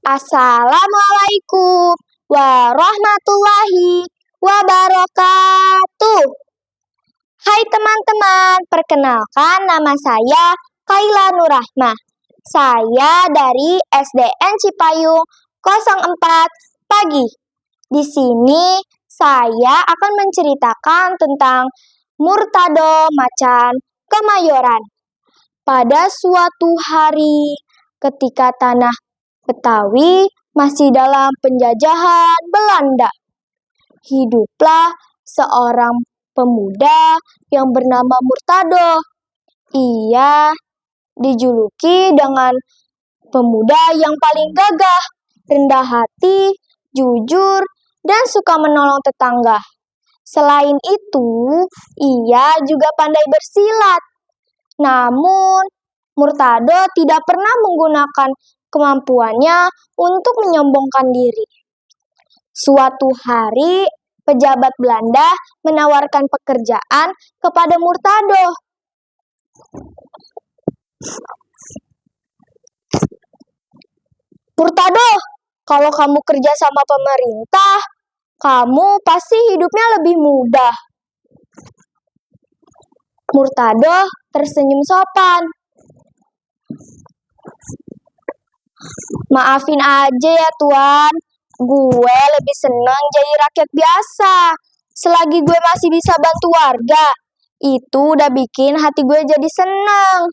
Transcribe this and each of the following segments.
Assalamualaikum warahmatullahi wabarakatuh. Hai teman-teman, perkenalkan nama saya Kaila Nurrahmah. Saya dari SDN Cipayung 04 Pagi. Di sini saya akan menceritakan tentang Murtado Macan Kemayoran. Pada suatu hari ketika tanah Betawi masih dalam penjajahan Belanda, hiduplah seorang pemuda yang bernama Murtado. Ia dijuluki dengan pemuda yang paling gagah, rendah hati, jujur, dan suka menolong tetangga. Selain itu, ia juga pandai bersilat. Namun, Murtado tidak pernah menggunakan kemampuannya untuk menyombongkan diri. Suatu hari, pejabat Belanda menawarkan pekerjaan kepada Murtado. Murtado, kalau kamu kerja sama pemerintah, kamu pasti hidupnya lebih mudah. Murtado tersenyum sopan. Maafin aja ya Tuan, gue lebih senang jadi rakyat biasa. Selagi gue masih bisa bantu warga, itu udah bikin hati gue jadi senang.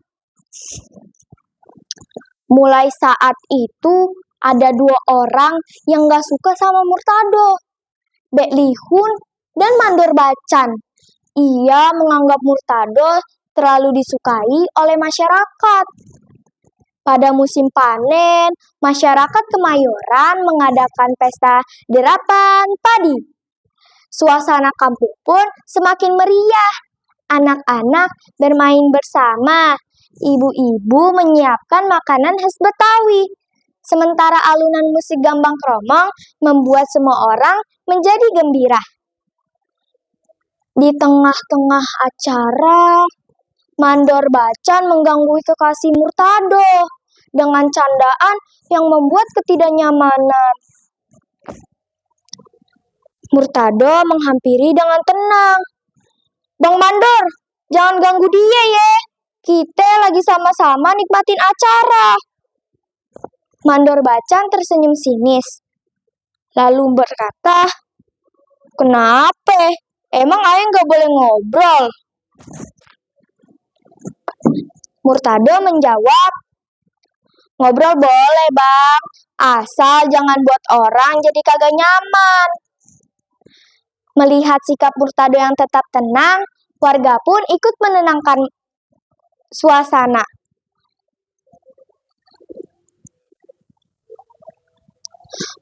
Mulai saat itu, ada dua orang yang gak suka sama Murtado, Bek Lihun dan Mandor Bacan. Ia menganggap Murtado terlalu disukai oleh masyarakat. Pada musim panen, masyarakat Kemayoran mengadakan pesta derapan padi. Suasana kampung pun semakin meriah. Anak-anak bermain bersama. Ibu-ibu menyiapkan makanan khas Betawi. Sementara alunan musik gambang kromong membuat semua orang menjadi gembira. Di tengah-tengah acara, Mandor Bacan mengganggu kekasih Murtado dengan candaan yang membuat ketidaknyamanan. Murtado menghampiri dengan tenang. Bang Mandor, jangan ganggu dia ya. Kita lagi sama-sama nikmatin acara. Mandor Bacan tersenyum sinis. Lalu berkata, kenapa? Emang ayah nggak boleh ngobrol? Murtado menjawab, ngobrol boleh bang, asal jangan buat orang jadi kagak nyaman. Melihat sikap Murtado yang tetap tenang, warga pun ikut menenangkan suasana.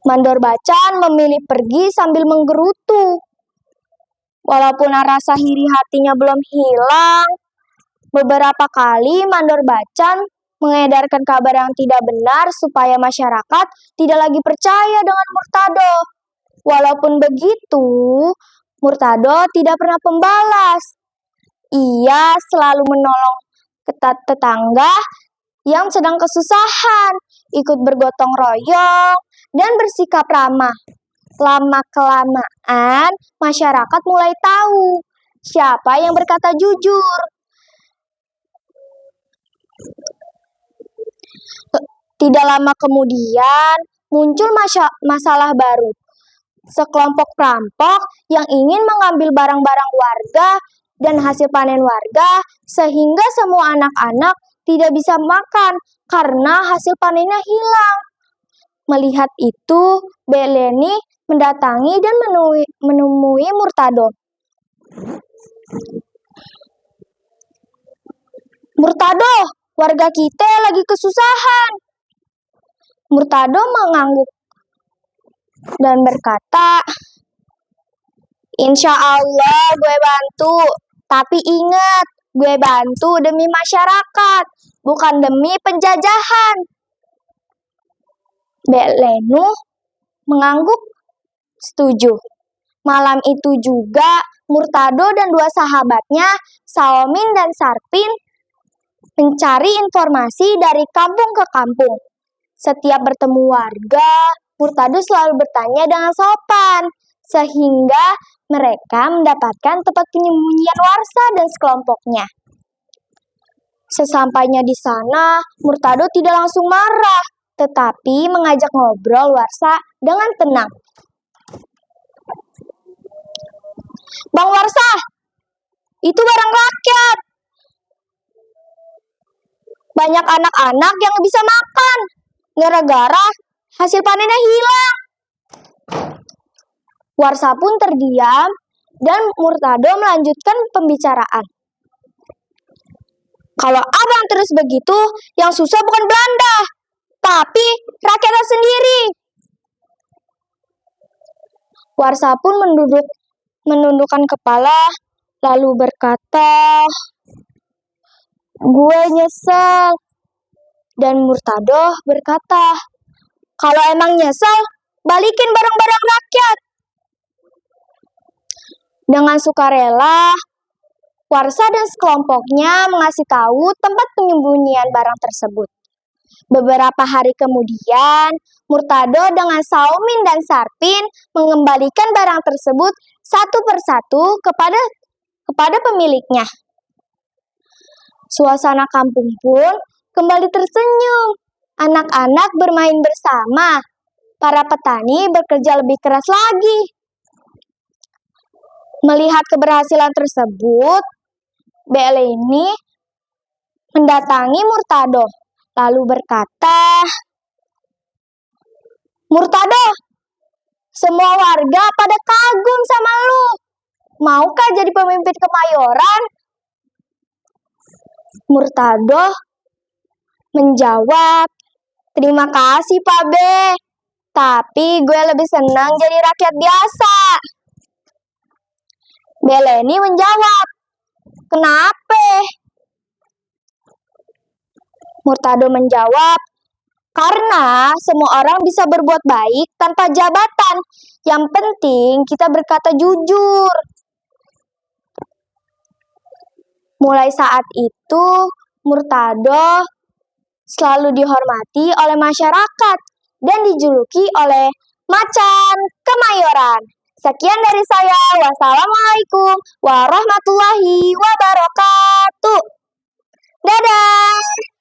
Mandor Bacan memilih pergi sambil menggerutu. Walaupun rasa iri hatinya belum hilang, beberapa kali Mandor Bacan mengedarkan kabar yang tidak benar supaya masyarakat tidak lagi percaya dengan Murtado. Walaupun begitu, Murtado tidak pernah pembalas. Ia selalu menolong tetangga yang sedang kesusahan, ikut bergotong royong, dan bersikap ramah. Lama-kelamaan, masyarakat mulai tahu siapa yang berkata jujur. Tidak lama kemudian, muncul masalah baru. Sekelompok perampok yang ingin mengambil barang-barang warga dan hasil panen warga, sehingga semua anak-anak tidak bisa makan karena hasil panennya hilang. Melihat itu, Beleni mendatangi dan menemui Murtado. Murtado, warga kita lagi kesusahan. Murtado mengangguk dan berkata, Insya Allah gue bantu, tapi ingat, gue bantu demi masyarakat, bukan demi penjajahan. Belenu mengangguk setuju. Malam itu juga Murtado dan dua sahabatnya, Saomin dan Sarpin, mencari informasi dari kampung ke kampung. Setiap bertemu warga, Murtado selalu bertanya dengan sopan, sehingga mereka mendapatkan tempat penyembunyian Warsa dan sekelompoknya. Sesampainya di sana, Murtado tidak langsung marah, tetapi mengajak ngobrol Warsa dengan tenang. "Bang Warsa, itu barang rakyat. Banyak anak-anak yang bisa makan, gara-gara hasil panennya hilang." Warsa pun terdiam dan Murtado melanjutkan pembicaraan. "Kalau abang terus begitu, yang susah bukan Belanda, tapi rakyatnya sendiri." Warsa pun menundukkan kepala, lalu berkata, "Gue nyesel." Dan Murtado berkata, "Kalau emang nyesel, balikin barang-barang rakyat." Dengan sukarela, Warsa dan sekelompoknya mengasih tahu tempat penyembunyian barang tersebut. Beberapa hari kemudian, Murtado dengan Saumin dan Sarpin mengembalikan barang tersebut satu persatu kepada pemiliknya. Suasana kampung pun kembali tersenyum. Anak-anak bermain bersama. Para petani bekerja lebih keras lagi. Melihat keberhasilan tersebut, Beleni mendatangi Murtado, lalu berkata, "Murtado, semua warga pada kagum sama lu. Maukah jadi pemimpin Kemayoran?" Murtado menjawab, "Terima kasih Pak B, tapi gue lebih senang jadi rakyat biasa." Beleni menjawab, "Kenapa?" Murtado menjawab, "Karena semua orang bisa berbuat baik tanpa jabatan. Yang penting kita berkata jujur." Mulai saat itu, Murtado selalu dihormati oleh masyarakat dan dijuluki oleh Macan Kemayoran. Sekian dari saya. Wassalamualaikum warahmatullahi wabarakatuh. Dadah!